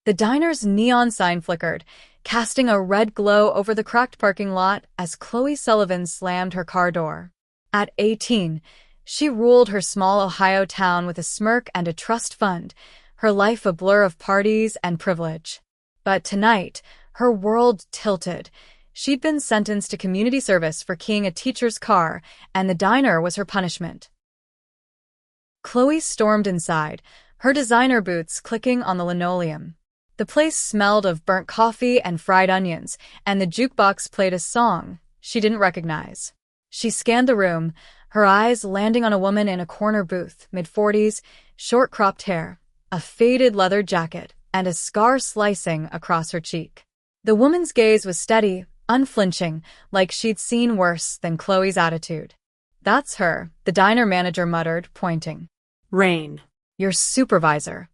The diner's neon sign flickered, casting a red glow over the cracked parking lot as Chloe Sullivan slammed her car door. At 18, she ruled her small Ohio town with a smirk and a trust fund, her life a blur of parties and privilege. But tonight, her world tilted. She'd been sentenced to community service for keying a teacher's car, and the diner was her punishment. Chloe stormed inside, her designer boots clicking on the linoleum. The place smelled of burnt coffee and fried onions, and the jukebox played a song she didn't recognize. She scanned the room, her eyes landing on a woman in a corner booth, mid-40s, short cropped hair, a faded leather jacket, and a scar slicing across her cheek. The woman's gaze was steady, unflinching, like she'd seen worse than Chloe's attitude. "That's her," the diner manager muttered, pointing. "Rain. "Your supervisor."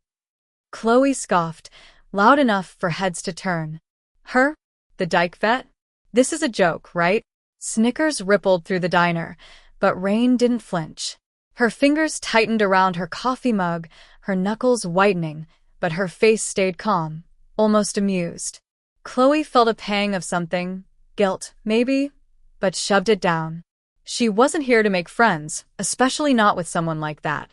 Chloe scoffed, loud enough for heads to turn. "Her? The dyke vet? This is a joke, right?" Snickers rippled through the diner, but Rain didn't flinch. Her fingers tightened around her coffee mug, her knuckles whitening, but her face stayed calm, almost amused. Chloe felt a pang of something, guilt, maybe, but shoved it down. She wasn't here to make friends, especially not with someone like that.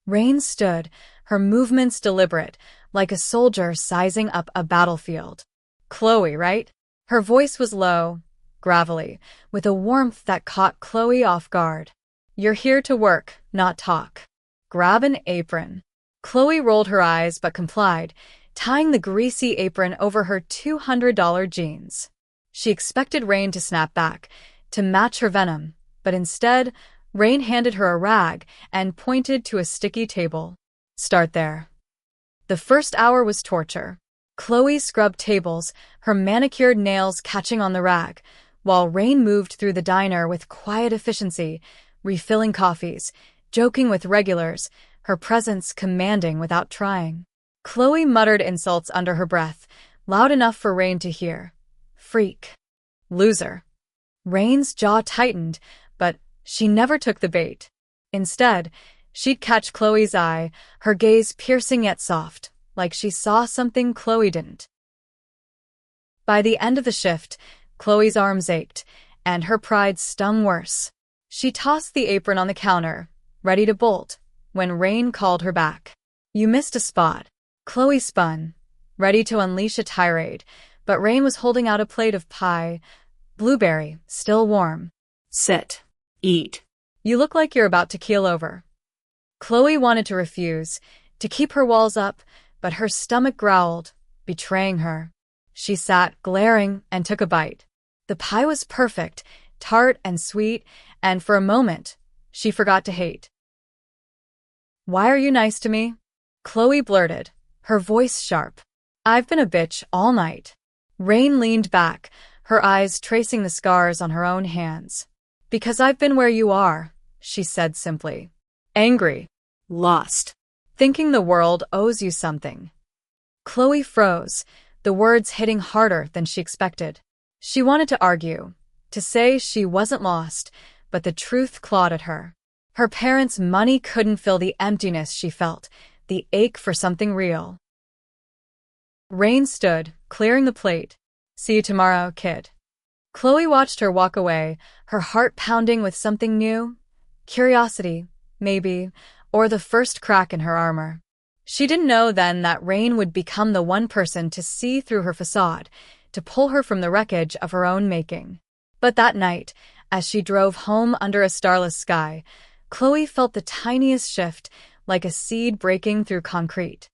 Rain stood, her movements deliberate, like a soldier sizing up a battlefield. "Chloe, right?" Her voice was low, gravelly, with a warmth that caught Chloe off guard. "You're here to work, not talk. Grab an apron." Chloe rolled her eyes but complied, tying the greasy apron over her $200 jeans. She expected Rain to snap back, to match her venom, but instead, Rain handed her a rag and pointed to a sticky table. "Start there." The first hour was torture. Chloe scrubbed tables, her manicured nails catching on the rag, while Rain moved through the diner with quiet efficiency, refilling coffees, joking with regulars, her presence commanding without trying. Chloe muttered insults under her breath, loud enough for Rain to hear. "Freak." "Loser." Rain's jaw tightened, but she never took the bait. Instead, she'd catch Chloe's eye, her gaze piercing yet soft, like she saw something Chloe didn't. By the end of the shift, Chloe's arms ached, and her pride stung worse. She tossed the apron on the counter, ready to bolt, when Rain called her back. "You missed a spot." Chloe spun, ready to unleash a tirade, but Rain was holding out a plate of pie, blueberry, still warm. "Sit. Eat." "You look like you're about to keel over." Chloe wanted to refuse, to keep her walls up, but her stomach growled, betraying her. She sat, glaring, and took a bite. The pie was perfect, tart and sweet, and for a moment, she forgot to hate. "Why are you nice to me?" Chloe blurted, her voice sharp. "I've been a bitch all night." Rain leaned back, her eyes tracing the scars on her own hands. "Because I've been where you are," she said simply. "Angry. Lost. Thinking the world owes you something." Chloe froze, the words hitting harder than she expected. She wanted to argue, to say she wasn't lost, but the truth clawed at her. Her parents' money couldn't fill the emptiness she felt, the ache for something real. Rain stood, clearing the plate. "See you tomorrow, kid." Chloe watched her walk away, her heart pounding with something new. Curiosity, maybe, or the first crack in her armor. She didn't know then that Rain would become the one person to see through her facade, to pull her from the wreckage of her own making. But that night, as she drove home under a starless sky, Chloe felt the tiniest shift, like a seed breaking through concrete.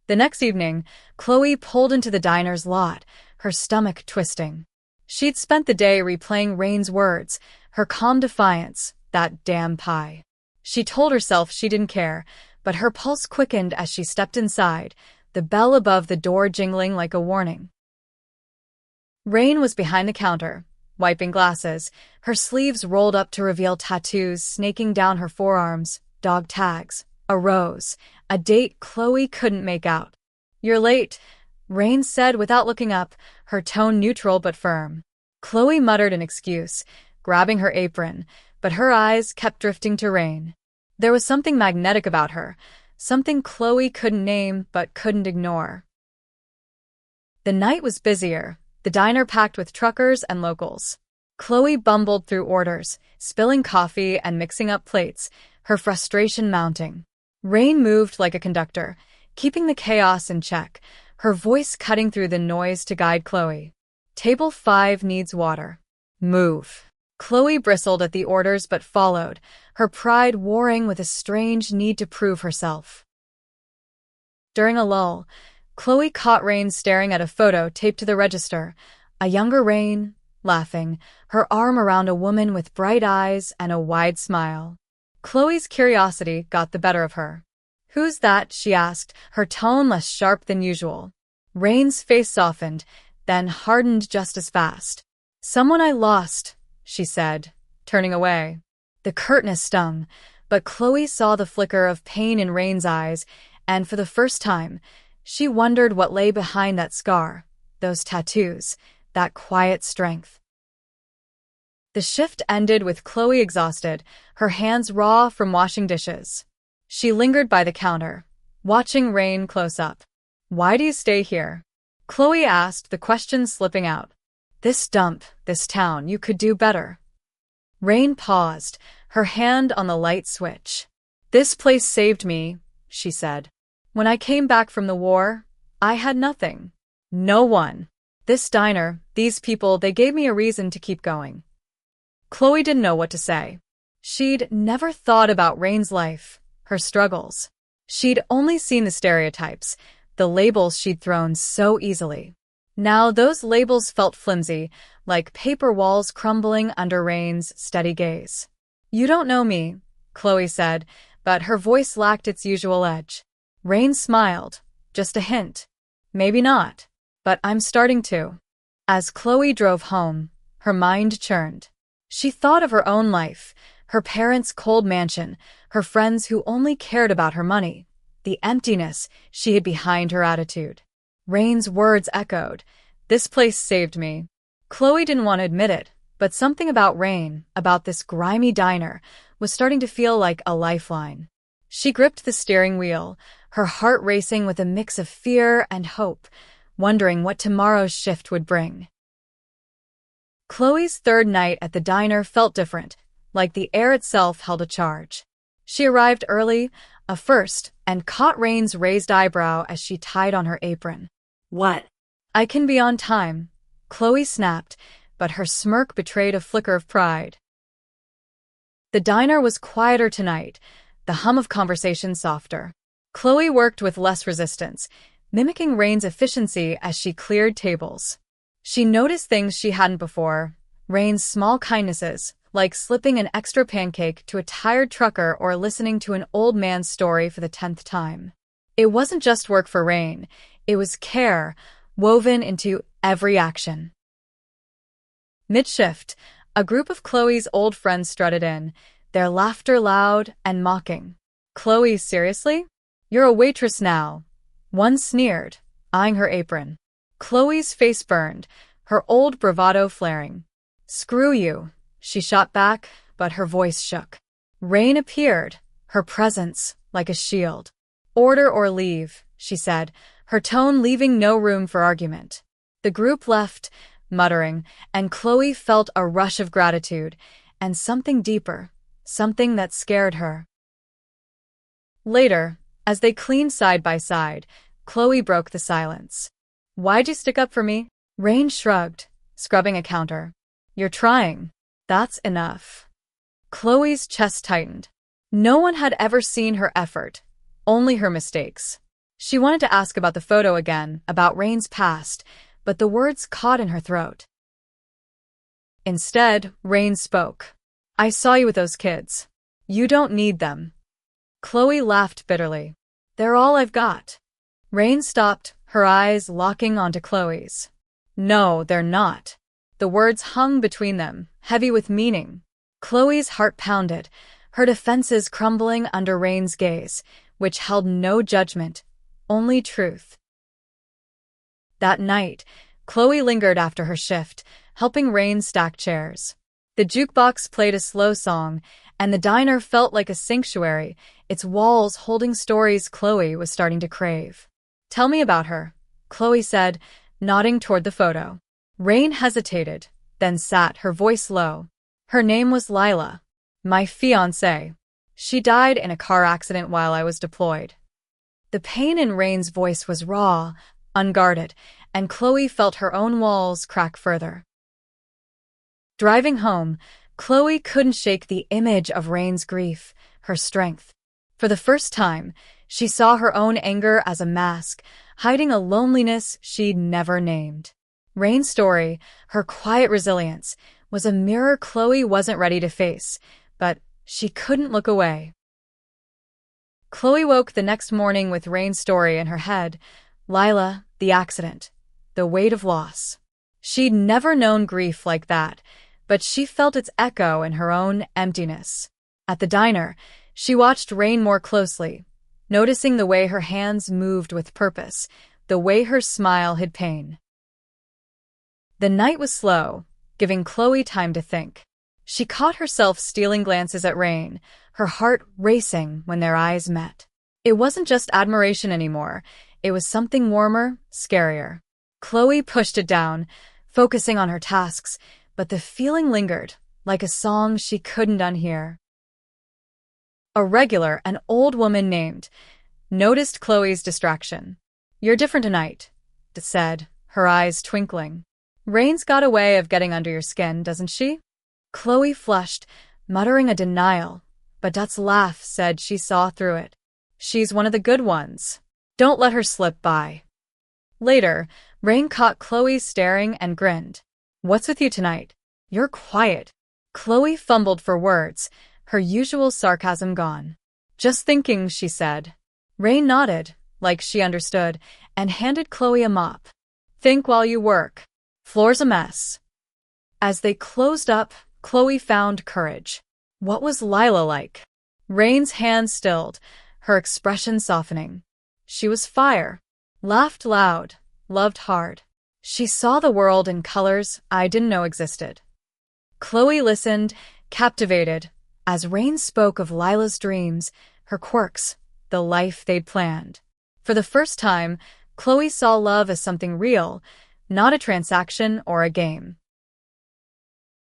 The next evening, Chloe pulled into the diner's lot, her stomach twisting. She'd spent the day replaying Rain's words, her calm defiance, "That damn pie." She told herself she didn't care, but her pulse quickened as she stepped inside, the bell above the door jingling like a warning. Rain was behind the counter, wiping glasses, her sleeves rolled up to reveal tattoos snaking down her forearms, dog tags, a rose, a date Chloe couldn't make out. "You're late," Rain said without looking up, her tone neutral but firm. Chloe muttered an excuse, grabbing her apron, but her eyes kept drifting to Rain. There was something magnetic about her, something Chloe couldn't name but couldn't ignore. The night was busier, the diner packed with truckers and locals. Chloe bumbled through orders, spilling coffee and mixing up plates, her frustration mounting. Rain moved like a conductor, keeping the chaos in check, her voice cutting through the noise to guide Chloe. Table 5 needs water. Move. Chloe bristled at the orders but followed, her pride warring with a strange need to prove herself. During a lull, Chloe caught Rain staring at a photo taped to the register, a younger Rain, laughing, her arm around a woman with bright eyes and a wide smile. Chloe's curiosity got the better of her. "Who's that?" she asked, her tone less sharp than usual. Rain's face softened, then hardened just as fast. "Someone I lost," she said, turning away. The curtness stung, but Chloe saw the flicker of pain in Rain's eyes, and for the first time, she wondered what lay behind that scar, those tattoos, that quiet strength. The shift ended with Chloe exhausted, her hands raw from washing dishes. She lingered by the counter, watching Rain close up. "Why do you stay here?" Chloe asked, the question slipping out. "This dump, this town, you could do better." Rain paused, her hand on the light switch. "This place saved me," she said. "When I came back from the war, I had nothing. No one. This diner, these people, they gave me a reason to keep going." Chloe didn't know what to say. She'd never thought about Rain's life, her struggles. She'd only seen the stereotypes, the labels she'd thrown so easily. Now those labels felt flimsy, like paper walls crumbling under Rain's steady gaze. "You don't know me," Chloe said, but her voice lacked its usual edge. Rain smiled, just a hint. "Maybe not, but I'm starting to." As Chloe drove home, her mind churned. She thought of her own life, her parents' cold mansion, her friends who only cared about her money, the emptiness she hid behind her attitude. Rain's words echoed, "This place saved me." Chloe didn't want to admit it, but something about Rain, about this grimy diner, was starting to feel like a lifeline. She gripped the steering wheel, her heart racing with a mix of fear and hope, wondering what tomorrow's shift would bring. Chloe's third night at the diner felt different, like the air itself held a charge. She arrived early, a first, and caught Rain's raised eyebrow as she tied on her apron. "What?" "I can be on time," Chloe snapped, but her smirk betrayed a flicker of pride. The diner was quieter tonight, the hum of conversation softer. Chloe worked with less resistance, mimicking Rain's efficiency as she cleared tables. She noticed things she hadn't before, Rain's small kindnesses, like slipping an extra pancake to a tired trucker or listening to an old man's story for the 10th time. It wasn't just work for Rain, it was care, woven into every action. Mid-shift, a group of Chloe's old friends strutted in, their laughter loud and mocking. "Chloe, seriously? You're a waitress now." One sneered, eyeing her apron. Chloe's face burned, her old bravado flaring. "Screw you," she shot back, but her voice shook. Rain appeared, her presence like a shield. "Order or leave," she said, her tone leaving no room for argument. The group left, muttering, and Chloe felt a rush of gratitude, and something deeper, something that scared her. Later, as they cleaned side by side, Chloe broke the silence. "Why'd you stick up for me?" Rain shrugged, scrubbing a counter. "You're trying. That's enough." Chloe's chest tightened. No one had ever seen her effort, only her mistakes. She wanted to ask about the photo again, about Rain's past, but the words caught in her throat. Instead, Rain spoke. "I saw you with those kids. You don't need them." Chloe laughed bitterly. "They're all I've got." Rain stopped, her eyes locking onto Chloe's. "No, they're not." The words hung between them, heavy with meaning. Chloe's heart pounded, her defenses crumbling under Rain's gaze, which held no judgment, only truth. That night, Chloe lingered after her shift, helping Rain stack chairs. The jukebox played a slow song, and the diner felt like a sanctuary, its walls holding stories Chloe was starting to crave. "Tell me about her," Chloe said, nodding toward the photo. Rain hesitated, then sat, her voice low. "Her name was Lila. My fiancée. She died in a car accident while I was deployed." The pain in Rain's voice was raw, unguarded, and Chloe felt her own walls crack further. Driving home, Chloe couldn't shake the image of Rain's grief, her strength. For the first time, she saw her own anger as a mask, hiding a loneliness she'd never named. Rain's story, her quiet resilience, was a mirror Chloe wasn't ready to face, but she couldn't look away. Chloe woke the next morning with Rain's story in her head: Lila, the accident, the weight of loss. She'd never known grief like that, but she felt its echo in her own emptiness. At the diner, she watched Rain more closely, noticing the way her hands moved with purpose, the way her smile hid pain. The night was slow, giving Chloe time to think. She caught herself stealing glances at Rain, her heart racing when their eyes met. It wasn't just admiration anymore, it was something warmer, scarier. Chloe pushed it down, focusing on her tasks, but the feeling lingered, like a song she couldn't unhear. A regular, an old woman named, noticed Chloe's distraction. "You're different tonight," said, her eyes twinkling. "Rain's got a way of getting under your skin, doesn't she?" Chloe flushed, muttering a denial, but Dut's laugh said she saw through it. "She's one of the good ones. Don't let her slip by." Later, Rain caught Chloe staring and grinned. "What's with you tonight? You're quiet." Chloe fumbled for words, her usual sarcasm gone. "Just thinking," she said. Rain nodded, like she understood, and handed Chloe a mop. "Think while you work. Floor's a mess." As they closed up, Chloe found courage. What was Lila like? Rain's hand stilled, her expression softening. She was fire, laughed loud, loved hard. She saw the world in colors I didn't know existed. Chloe listened, captivated, as Rain spoke of Lila's dreams, her quirks, the life they'd planned. For the first time, Chloe saw love as something real, not a transaction or a game.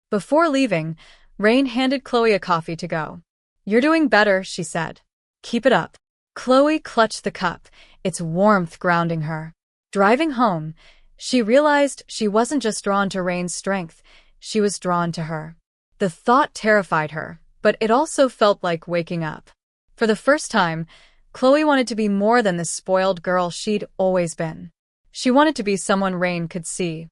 Before leaving, Rain handed Chloe a coffee to go. "You're doing better," she said. "Keep it up." Chloe clutched the cup, its warmth grounding her. Driving home, she realized she wasn't just drawn to Rain's strength, she was drawn to her. The thought terrified her, but it also felt like waking up. For the first time, Chloe wanted to be more than the spoiled girl she'd always been. She wanted to be someone Rain could see.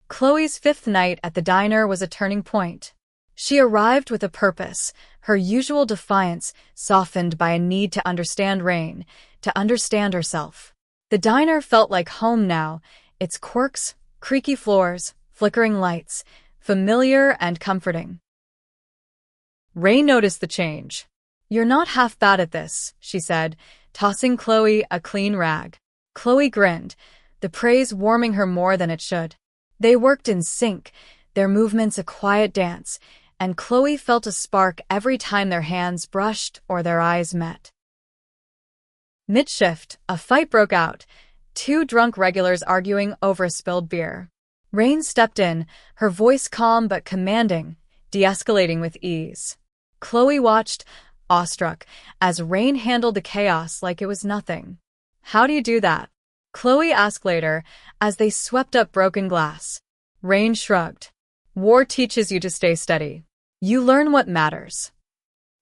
Chloe's fifth night at the diner was a turning point. She arrived with a purpose, her usual defiance softened by a need to understand Rain, to understand herself. The diner felt like home now, its quirks, creaky floors, flickering lights, familiar and comforting. Rain noticed the change. "You're not half bad at this," she said, tossing Chloe a clean rag. Chloe grinned, the praise warming her more than it should. They worked in sync, their movements a quiet dance, and Chloe felt a spark every time their hands brushed or their eyes met. Mid-shift, a fight broke out, two drunk regulars arguing over a spilled beer. Rain stepped in, her voice calm but commanding, de-escalating with ease. Chloe watched, awestruck, as Rain handled the chaos like it was nothing. "How do you do that?" Chloe asked later, as they swept up broken glass. Rain shrugged. "War teaches you to stay steady. You learn what matters."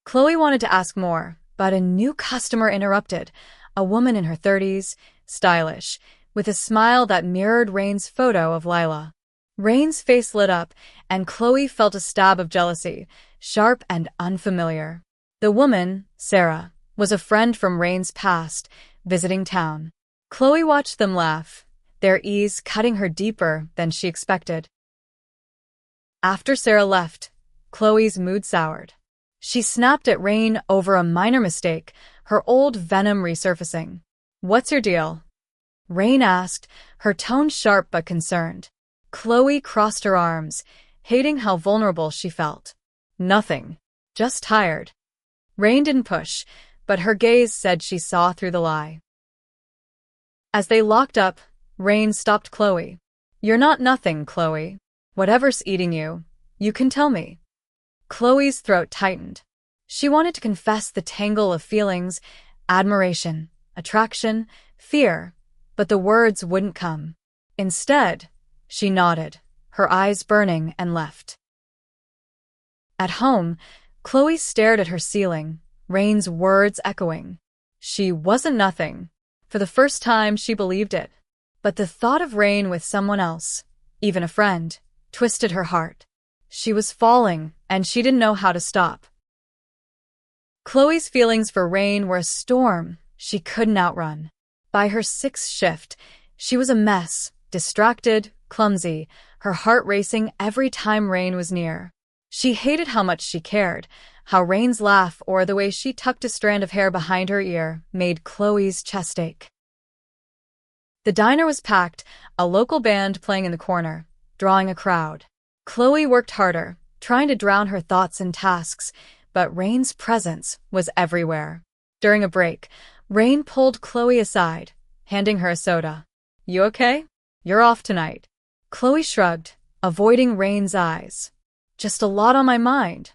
Chloe wanted to ask more, but a new customer interrupted, a woman in her 30s, stylish, with a smile that mirrored Rain's photo of Lila. Rain's face lit up, and Chloe felt a stab of jealousy, sharp and unfamiliar. The woman, Sarah, was a friend from Rain's past, visiting town. Chloe watched them laugh, their ease cutting her deeper than she expected. After Sarah left, Chloe's mood soured. She snapped at Rain over a minor mistake, her old venom resurfacing. "What's your deal?" Rain asked, her tone sharp but concerned. Chloe crossed her arms, hating how vulnerable she felt. "Nothing. Just tired. Rain didn't push, but her gaze said she saw through the lie. As they locked up, Rain stopped Chloe. You're not nothing, Chloe. Whatever's eating you, you can tell me. Chloe's throat tightened. She wanted to confess the tangle of feelings, admiration, attraction, fear, but the words wouldn't come. Instead, she nodded, her eyes burning, and left. At home, Chloe stared at her ceiling, Rain's words echoing. She wasn't nothing. For the first time, she believed it. But the thought of Rain with someone else, even a friend, twisted her heart. She was falling, and she didn't know how to stop. Chloe's feelings for Rain were a storm she couldn't outrun. By her sixth shift, she was a mess, distracted, clumsy, her heart racing every time Rain was near. She hated how much she cared, how Rain's laugh or the way she tucked a strand of hair behind her ear made Chloe's chest ache. The diner was packed, a local band playing in the corner, drawing a crowd. Chloe worked harder, trying to drown her thoughts and tasks, but Rain's presence was everywhere. During a break, Rain pulled Chloe aside, handing her a soda. You okay? You're off tonight. Chloe shrugged, avoiding Rain's eyes. Just a lot on my mind.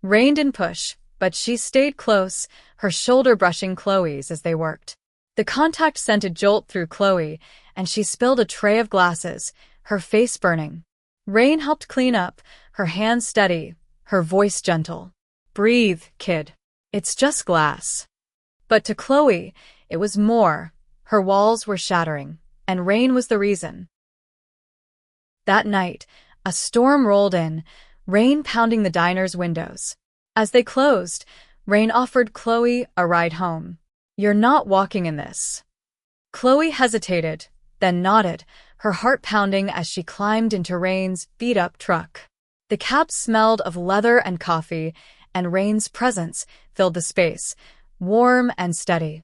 Rain didn't push, but she stayed close, her shoulder brushing Chloe's as they worked. The contact sent a jolt through Chloe, and she spilled a tray of glasses, her face burning. Rain helped clean up, her hands steady, her voice gentle. Breathe, kid. It's just glass. But to Chloe, it was more. Her walls were shattering, and Rain was the reason. That night, a storm rolled in, rain pounding the diner's windows. As they closed, Rain offered Chloe a ride home. You're not walking in this. Chloe hesitated, then nodded, her heart pounding as she climbed into Rain's beat-up truck. The cab smelled of leather and coffee, and Rain's presence filled the space, warm and steady.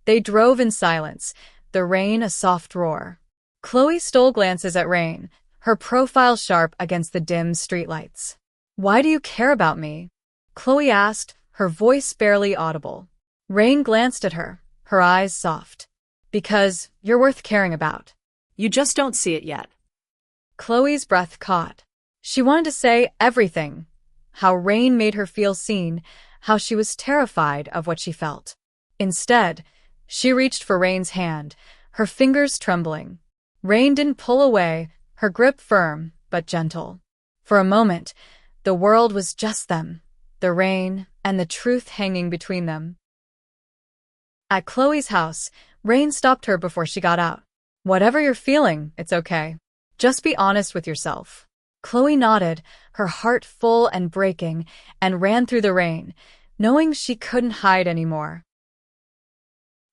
They drove in silence, the rain a soft roar. Chloe stole glances at Rain, her profile sharp against the dim streetlights. Why do you care about me? Chloe asked, her voice barely audible. Rain glanced at her, her eyes soft. Because you're worth caring about. You just don't see it yet. Chloe's breath caught. She wanted to say everything. How Rain made her feel seen, how she was terrified of what she felt. Instead, she reached for Rain's hand, her fingers trembling. Rain didn't pull away, her grip firm, but gentle. For a moment, the world was just them, the rain and the truth hanging between them. At Chloe's house, Rain stopped her before she got out. Whatever you're feeling, it's okay. Just be honest with yourself. Chloe nodded, her heart full and breaking, and ran through the rain, knowing she couldn't hide anymore.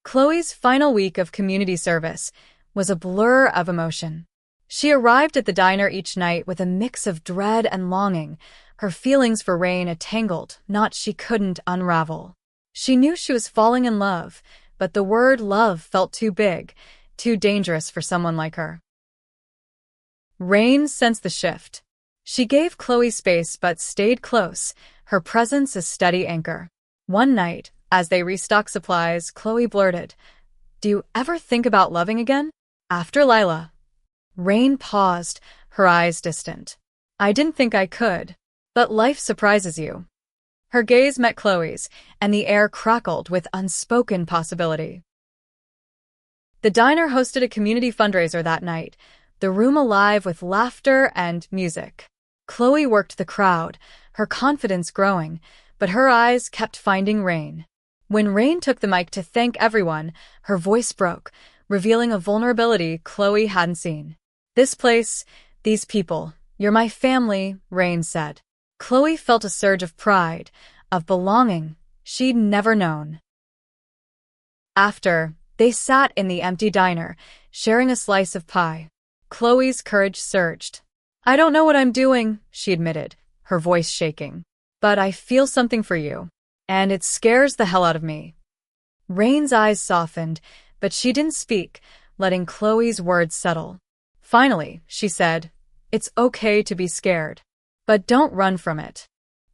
Chloe's final week of community service was a blur of emotion. She arrived at the diner each night with a mix of dread and longing, her feelings for Rain a tangled knot she couldn't unravel. She knew she was falling in love, but the word love felt too big, too dangerous for someone like her. Rain sensed the shift. She gave Chloe space but stayed close, her presence a steady anchor. One night, as they restocked supplies, Chloe blurted, "Do you ever think about loving again? After Lila?" Rain paused, her eyes distant. "I didn't think I could. But life surprises you." Her gaze met Chloe's, and the air crackled with unspoken possibility. The diner hosted a community fundraiser that night, the room alive with laughter and music. Chloe worked the crowd, her confidence growing, but her eyes kept finding Rain. When Rain took the mic to thank everyone, her voice broke, revealing a vulnerability Chloe hadn't seen. "This place, these people, you're my family," Rain said. Chloe felt a surge of pride, of belonging she'd never known. After, they sat in the empty diner, sharing a slice of pie. Chloe's courage surged. "I don't know what I'm doing," she admitted, her voice shaking. "But I feel something for you. And it scares the hell out of me." Rain's eyes softened, but she didn't speak, letting Chloe's words settle. Finally, she said, "It's okay to be scared. But don't run from it."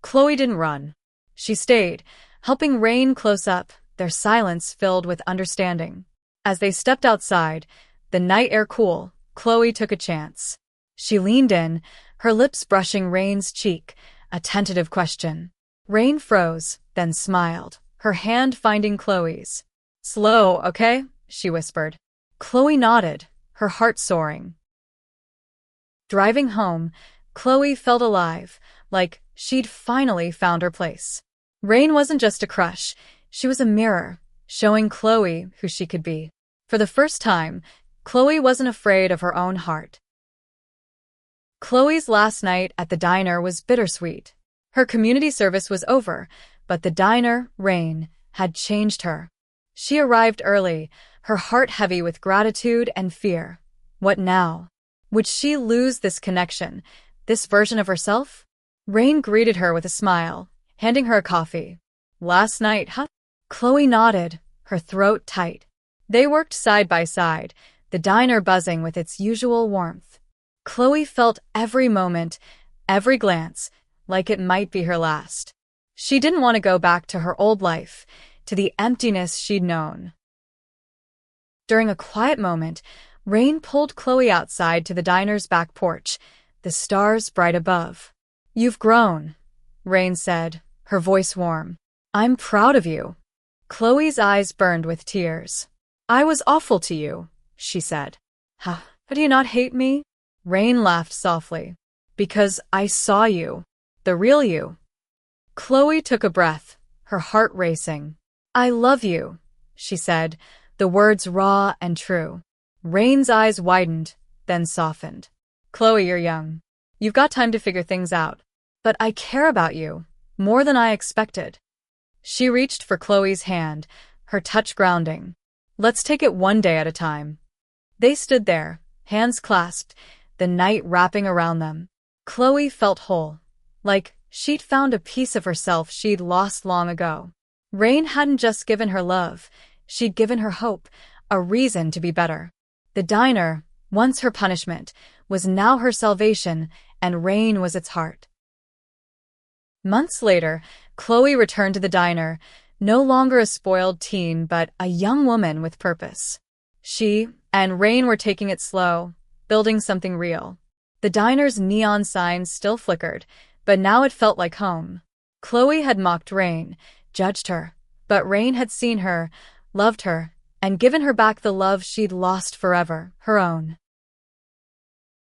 Chloe didn't run. She stayed, helping Rain close up, their silence filled with understanding. As they stepped outside, the night air cool, Chloe took a chance. She leaned in, her lips brushing Rain's cheek, a tentative question. Rain froze, then smiled, her hand finding Chloe's. "Slow, okay?" she whispered. Chloe nodded, her heart soaring. Driving home, Chloe felt alive, like she'd finally found her place. Rain wasn't just a crush, she was a mirror, showing Chloe who she could be. For the first time, Chloe wasn't afraid of her own heart. Chloe's last night at the diner was bittersweet. Her community service was over, but the diner, Rain, had changed her. She arrived early, her heart heavy with gratitude and fear. What now? Would she lose this connection, this version of herself? Rain greeted her with a smile, handing her a coffee. "Last night, huh?" Chloe nodded, her throat tight. They worked side by side, the diner buzzing with its usual warmth. Chloe felt every moment, every glance, like it might be her last. She didn't want to go back to her old life, to the emptiness she'd known. During a quiet moment, Rain pulled Chloe outside to the diner's back porch, the stars bright above. "You've grown," Rain said, her voice warm. "I'm proud of you." Chloe's eyes burned with tears. "I was awful to you," she said. "How do you not hate me?" Rain laughed softly. "Because I saw you, the real you." Chloe took a breath, her heart racing. "I love you," she said, the words raw and true. Rain's eyes widened, then softened. "Chloe, you're young. You've got time to figure things out. But I care about you, more than I expected." She reached for Chloe's hand, her touch grounding. "Let's take it one day at a time." They stood there, hands clasped, the night wrapping around them. Chloe felt whole, like she'd found a piece of herself she'd lost long ago. Rain hadn't just given her love, she'd given her hope, a reason to be better. The diner, once her punishment, was now her salvation, and Rain was its heart. Months later, Chloe returned to the diner, no longer a spoiled teen but a young woman with purpose. She and Rain were taking it slow, building something real. The diner's neon signs still flickered, but now it felt like home. Chloe had mocked Rain, judged her, but Rain had seen her, loved her, and given her back the love she'd lost forever, her own.